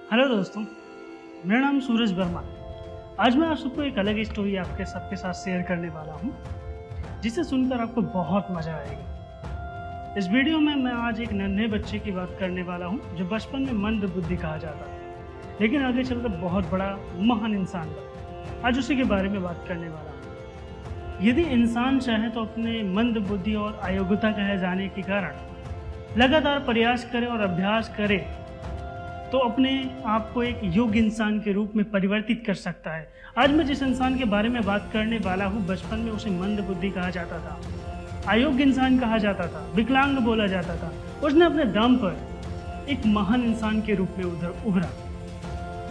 Hello दोस्तों, मेरा नाम सूरज वर्मा है। आज मैं आप सबको एक अलग स्टोरी आपके सबके साथ शेयर करने वाला हूँ, जिसे सुनकर आपको बहुत मज़ा आएगा। इस वीडियो में मैं आज एक नन्हे बच्चे की बात करने वाला हूँ जो बचपन में मंद बुद्धि कहा जाता था, लेकिन आगे चलकर बहुत बड़ा महान इंसान बना। आज उसी के बारे में बात करने वाला हूँ। यदि इंसान चाहे तो अपने मंद बुद्धि और अयोग्यता कहे जाने के कारण लगातार प्रयास करे और अभ्यास करे तो अपने आप को एक योग्य इंसान के रूप में परिवर्तित कर सकता है। आज मैं जिस इंसान के बारे में बात करने वाला हूँ, बचपन में उसे मंद बुद्धि कहा जाता था, अयोग्य इंसान कहा जाता था, विकलांग बोला जाता था। उसने अपने दम पर एक महान इंसान के रूप में उभरा।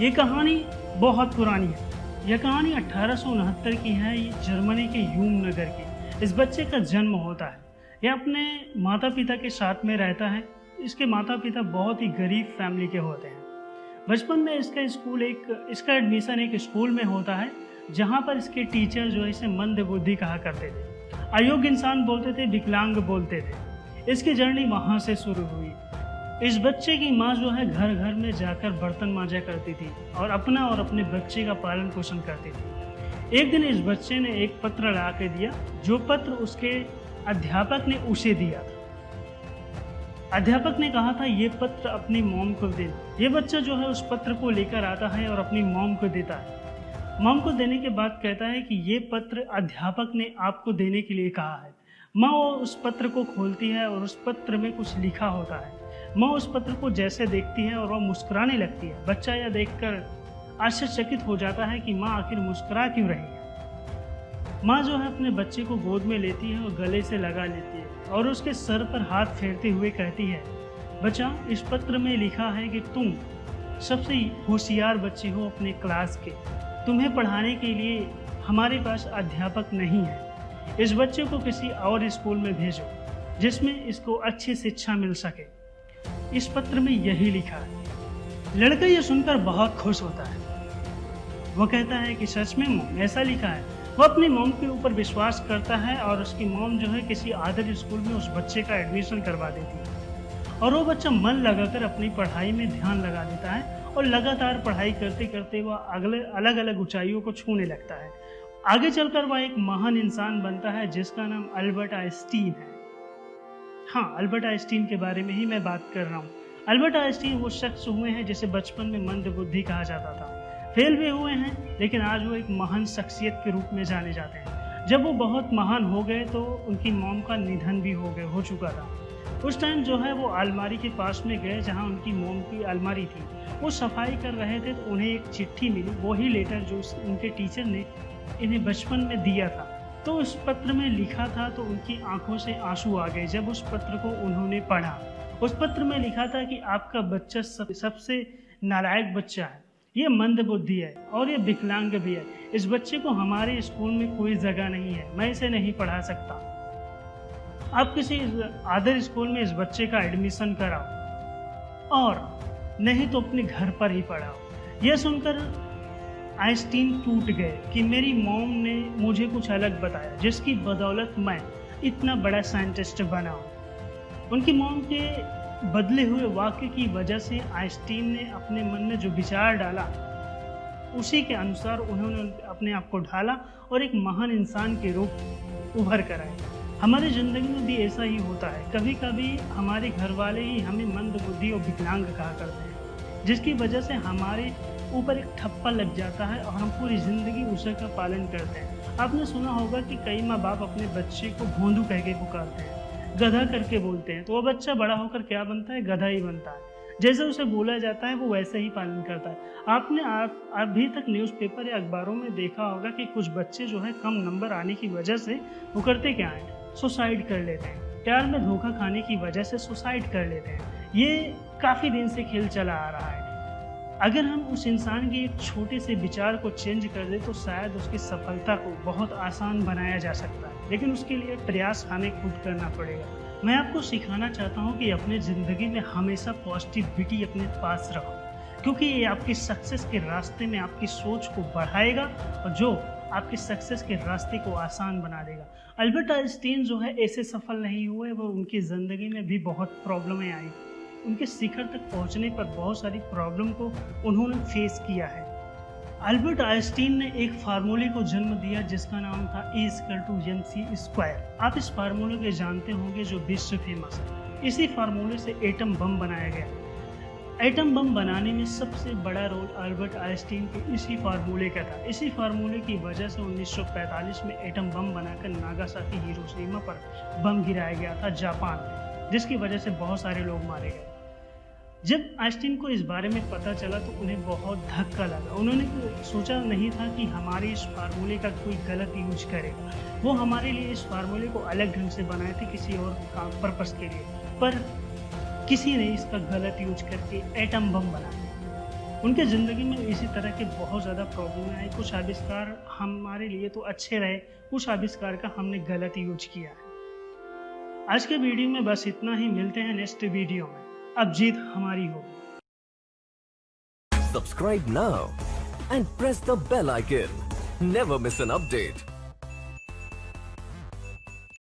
ये कहानी बहुत पुरानी है। यह कहानी 1869 की है। ये जर्मनी के यूम नगर की। इस बच्चे का जन्म होता है। यह अपने माता पिता के साथ में रहता है। इसके माता पिता बहुत ही गरीब फैमिली के होते हैं। बचपन में इसका एडमिशन एक स्कूल में होता है, जहाँ पर इसके टीचर जो है इसे मंद बुद्धि कहा करते थे, अयोग्य इंसान बोलते थे, विकलांग बोलते थे। इसकी जर्नी वहाँ से शुरू हुई। इस बच्चे की माँ जो है घर घर में जाकर बर्तन मांजा करती थी और अपने बच्चे का पालन पोषण करती थी। एक दिन इस बच्चे ने एक पत्र ला के दिया, जो पत्र उसके अध्यापक ने उसे दिया था। अध्यापक ने कहा था ये पत्र अपनी मॉम को देना। ये बच्चा जो है उस पत्र को लेकर आता है और अपनी मॉम को देता है। मॉम को देने के बाद कहता है कि ये पत्र अध्यापक ने आपको देने के लिए कहा है। माँ वो उस पत्र को खोलती है और उस पत्र में कुछ लिखा होता है। माँ उस पत्र को जैसे देखती है और वह मुस्कुराने लगती है। बच्चा यह देखकर आश्चर्यचकित हो जाता है कि माँ आखिर मुस्कुरा क्यों रही है। माँ जो है अपने बच्चे को गोद में लेती है और गले से लगा लेती है और उसके सर पर हाथ फेरते हुए कहती है, बच्चा, इस पत्र में लिखा है कि तुम सबसे होशियार बच्चे हो अपने क्लास के। तुम्हें पढ़ाने के लिए हमारे पास अध्यापक नहीं है। इस बच्चे को किसी और स्कूल में भेजो जिसमें इसको अच्छी शिक्षा मिल सके। इस पत्र में यही लिखा है। लड़का यह सुनकर बहुत खुश होता है। वह कहता है कि सच में मॉम, ऐसा लिखा है। वह अपनी मॉम के ऊपर विश्वास करता है और उसकी मॉम जो है किसी आदर स्कूल में उस बच्चे का एडमिशन करवा देती है और वो बच्चा मन लगाकर अपनी पढ़ाई में ध्यान लगा देता है और लगातार पढ़ाई करते करते वह अलग अलग ऊंचाइयों को छूने लगता है। आगे चलकर वह एक महान इंसान बनता है जिसका नाम अल्बर्ट आइंस्टीन है। हाँ, अल्बर्ट आइंस्टीन के बारे में ही मैं बात कर रहा हूँ। अल्बर्ट आइंस्टीन वो शख्स हुए हैं जिसे बचपन में मंद बुद्धि कहा जाता था। फेल भी हुए हैं, लेकिन आज वो एक महान शख्सियत के रूप में जाने जाते हैं। जब वो बहुत महान हो गए तो उनकी मॉम का निधन भी हो चुका था। उस टाइम जो है वो अलमारी के पास में गए जहाँ उनकी मॉम की अलमारी थी। वो सफाई कर रहे थे तो उन्हें एक चिट्ठी मिली, वही लेटर जो उनके टीचर ने इन्हें बचपन में दिया था। तो उस पत्र में लिखा था तो उनकी आंखों से आंसू आ गए जब उस पत्र को उन्होंने पढ़ा। उस पत्र में लिखा था कि आपका बच्चा सबसे नालायक बच्चा है, ये मंद बुद्धि है और ये विकलांग भी है। इस बच्चे को हमारे स्कूल में कोई जगह नहीं है, मैं इसे नहीं पढ़ा सकता। आप किसी आदर स्कूल में इस बच्चे का एडमिशन कराओ और नहीं तो अपने घर पर ही पढ़ाओ। यह सुनकर आइंस्टीन टूट गए कि मेरी मॉम ने मुझे कुछ अलग बताया जिसकी बदौलत मैं इतना बड़ा साइंटिस्ट बना हूँ। उनकी मॉम के बदले हुए वाक्य की वजह से आइंस्टीन ने अपने मन में जो विचार डाला उसी के अनुसार उन्होंने अपने आप को ढाला और एक महान इंसान के रूप उभर कर आए। हमारी ज़िंदगी में भी ऐसा ही होता है। कभी कभी हमारे घर वाले ही हमें मंद बुद्धि और विकलांग कहा करते हैं, जिसकी वजह से हमारे ऊपर एक ठप्पा लग जाता है और हम पूरी ज़िंदगी उसी का पालन करते हैं। आपने सुना होगा कि कई माँ बाप अपने बच्चे को भोंदू कह के पुकारते हैं, गधा करके बोलते हैं, तो वह बच्चा बड़ा होकर क्या बनता है? गधा ही बनता है। जैसे उसे बोला जाता है वो वैसे ही पालन करता है। आपने अभी तक न्यूज़पेपर या अखबारों में देखा होगा कि कुछ बच्चे जो है कम नंबर आने की वजह से वो करते क्या है? सुसाइड कर लेते हैं। प्यार में धोखा खाने की वजह से सुसाइड कर लेते हैं। ये काफ़ी दिन से खेल चला आ रहा है। अगर हम उस इंसान के एक छोटे से विचार को चेंज कर दें तो शायद उसकी सफलता को बहुत आसान बनाया जा सकता है, लेकिन उसके लिए प्रयास हमें खुद करना पड़ेगा। मैं आपको सिखाना चाहता हूँ कि अपने ज़िंदगी में हमेशा पॉजिटिविटी अपने पास रखो, क्योंकि ये आपकी सक्सेस के रास्ते में आपकी सोच को बढ़ाएगा और जो आपके सक्सेस के रास्ते को आसान बना देगा। अल्बर्ट आइंस्टीन जो है ऐसे सफल नहीं हुए, वो उनकी ज़िंदगी में भी बहुत प्रॉब्लमें आई। उनके शिखर तक पहुंचने पर बहुत सारी प्रॉब्लम को उन्होंने फेस किया है। अल्बर्ट आइंस्टीन ने एक फार्मूले को जन्म दिया जिसका नाम था E=mc²। आप इस फार्मूले को जानते होंगे जो विश्व फेमस है। इसी फार्मूले से एटम बम बनाया गया। एटम बम बनाने में सबसे बड़ा रोल अल्बर्ट आइंस्टीन के इसी फार्मूले का था। इसी फार्मूले की वजह से 1945 में एटम बम बनाकर नागासाकी हिरोशिमा पर बम गिराया गया था जापान में, जिसकी वजह से बहुत सारे लोग मारे गए। जब आइंस्टीन को इस बारे में पता चला तो उन्हें बहुत धक्का लगा। उन्होंने सोचा नहीं था कि हमारे इस फार्मूले का कोई गलत यूज करेगा। वो हमारे लिए इस फार्मूले को अलग ढंग से बनाए थे किसी और काम पर्पस के लिए, पर किसी ने इसका गलत यूज करके एटम बम बना दिया। उनके ज़िंदगी में इसी तरह के बहुत ज़्यादा प्रॉब्लम आए। कुछ आविष्कार हमारे लिए तो अच्छे रहे, कुछ आविष्कार का हमने गलत यूज किया है। आज के वीडियो में बस इतना ही। मिलते हैं नेक्स्ट वीडियो में। अब जीत हमारी हो। Subscribe now and press the bell icon. Never miss an update.